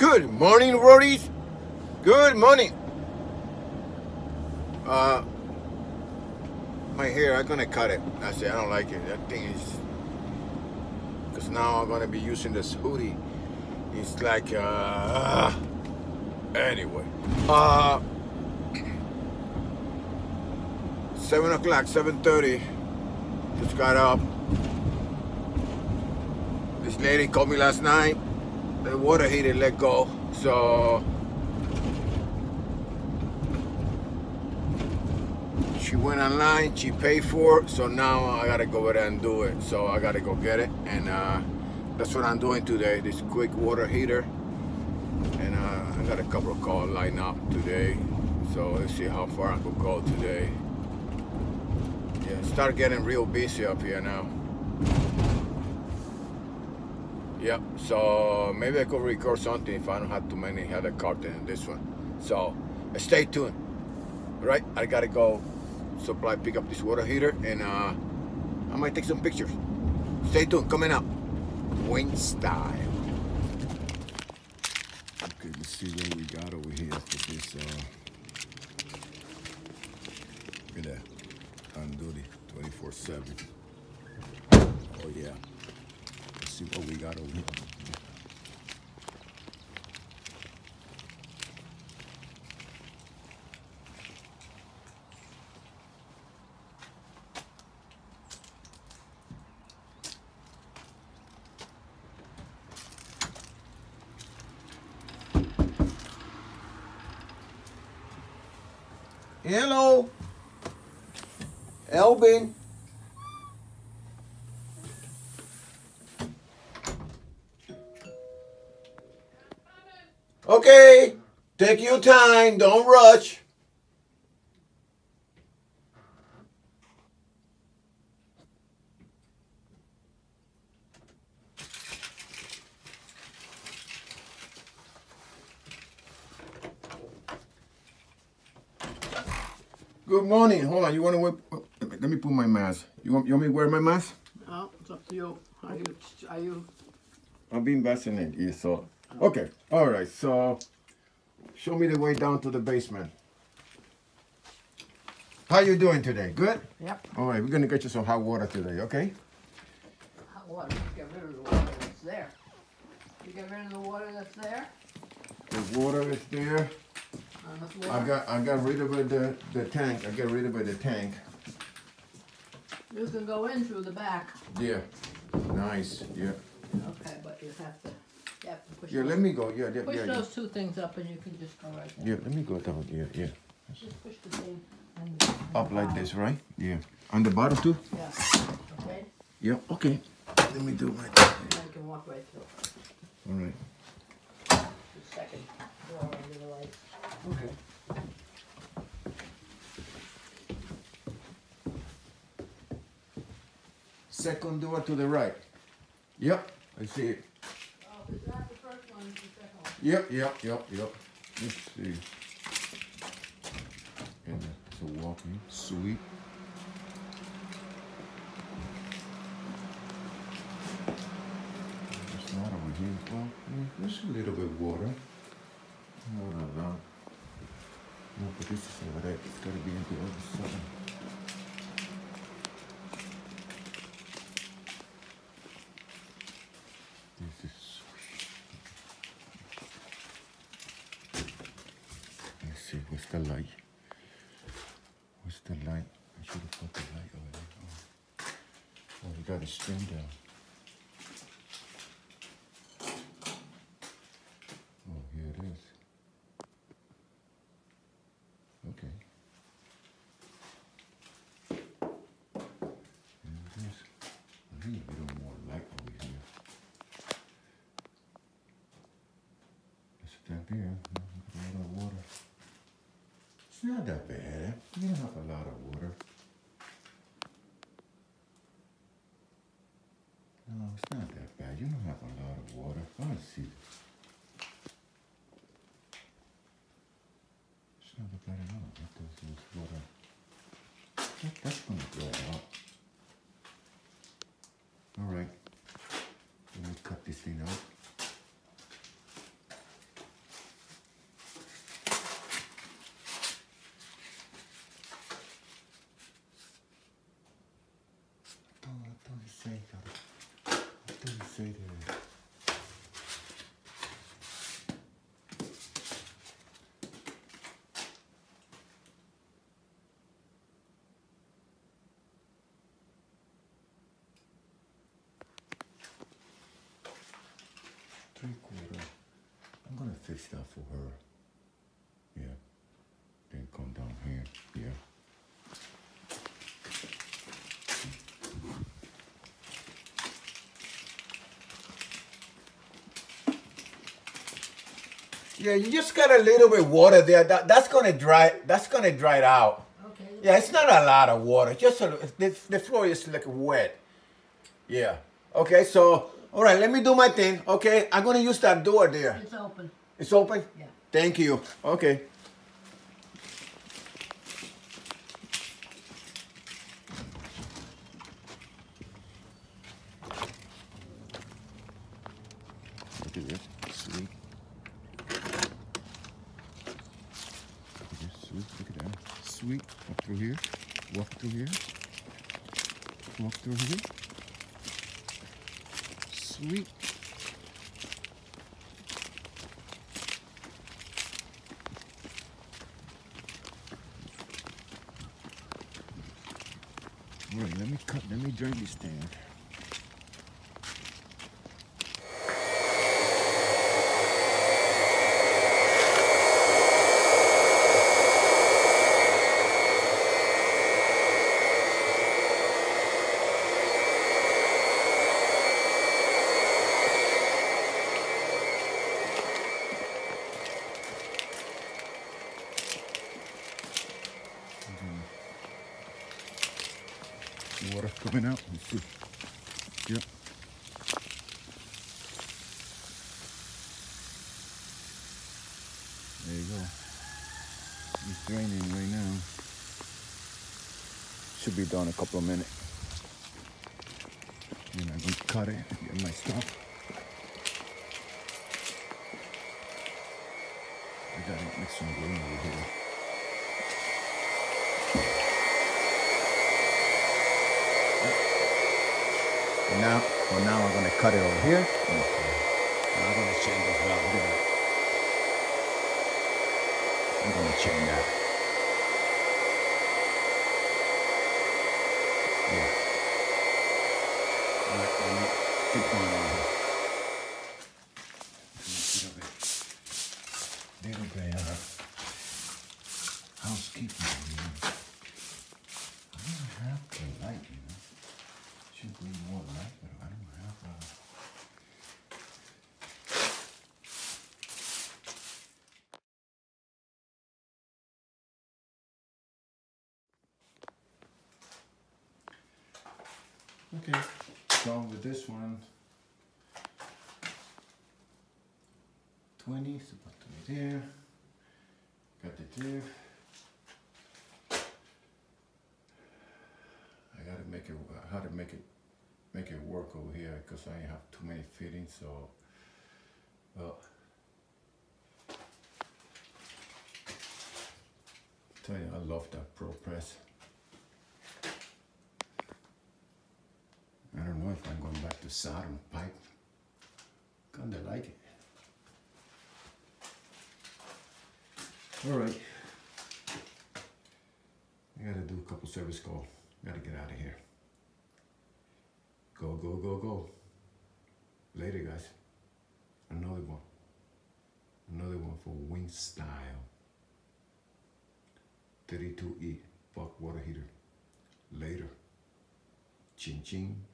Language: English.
Good morning, Roadies. Good morning. My hair, I'm gonna cut it. I say I don't like it. That thing is, because now I'm gonna be using this hoodie. It's like, anyway. 7 o'clock, 7:30. Just got up. This lady called me last night. The water heater let go, so she went online, she paid for it, so now I gotta go over there and do it. So I gotta go get it, and that's what I'm doing today, this quick water heater. And I got a couple of calls lined up today, so let's see how far I could go today. Yeah, start getting real busy up here now. Yep, so maybe I could record something if I don't have too many other cartons in this one. So stay tuned. Right, I gotta go pick up this water heater, and I might take some pictures. Stay tuned, coming up. Wing style. Okay, let's see what we got over here for this. Look at that, on duty, 24/7. Oh yeah. Let's see what we got over here. Hello, Elvin. Okay, take your time, don't rush. Good morning. Hold on, you want to wear? Let me put my mask. You want me to wear my mask? No, it's up to you. Are you? I've been vaccinated, yeah, so. Okay, all right, so show me the way down to the basement. How you doing today? Good? Yep. All right, we're going to get you some hot water today, okay? Hot water. Get rid of the water that's there. You get rid of the water that's there? The water is there. On the floor? I got rid of the tank. I got rid of the tank. You can go in through the back. Yeah. Nice. Yeah. Okay, but you have to push. Yeah, let me go. Yeah, yeah, push yeah. those two things up, and you can just go right there. Yeah, let me go down. Yeah, yeah. Just push the thing Up like this, right? Yeah. On the bottom too? Yeah. Okay. Yeah. Okay. Let me do my. Now you can walk right through. All right. The second door under the lights. Okay. Second door to the right. Yep, I see it. Oh, is that the first one? The second one? Yep. Let's see. And it's a walk-in suite. It's not over here. Well, there's a little bit of water. No. No, but this is over there. It's got to be on the other side. This is. Let's see, what's the light? What's the light? I should have put the light over there. Oh, we got a string down. Oh, here it is. Okay. There it is. I need a little more light over here. It's down there. A lot of water. It's not that bad. You don't have a lot of water. No, it's not that bad. You don't have a lot of water. Let's see. It's not that bad at all. There's water. That's going to dry out. All right. Let me cut this thing out. 3/4. I'm gonna fix that for her. Yeah. Then come down here. Yeah. Yeah, you just got a little bit water there. That's gonna dry. That's gonna dry it out. Okay. Yeah, it's not a lot of water. Just the floor is like wet. Yeah. Okay. So, all right. Let me do my thing. Okay. I'm gonna use that door there. It's open. It's open. Yeah. Thank you. Okay. Look at this. Sweet. Sweet, look at that. Sweet. Up through here. Walk through here. Walk through here. Sweet. All right, let me drain this thing. Water coming out. Let's see. Yep. There you go. It's draining right now. Should be done in a couple of minutes. Then I'm going to cut it and get my stuff. I got to mix some green over here. Now I'm going to cut it over here. Now I'm going to change this valve. Look at that. I'm going to change that. Yeah. All right, let me keep going on here. Little bit housekeeping, you know. I don't have the light, you know. Should be more light, but I don't have Okay, done with this one. 20, so put 20 there. Got it there. I gotta make it, how to make it work over here because I have too many fittings, so, well, tell you, I love that Pro Press. I don't know if I'm going back to solder pipe. Kinda like it. All right. I gotta do a couple service calls. Gotta get out of here. Go, go, go, go. Later, guys. Another one. Another one for Wing Style. 32E buck water heater. Later. Ching ching.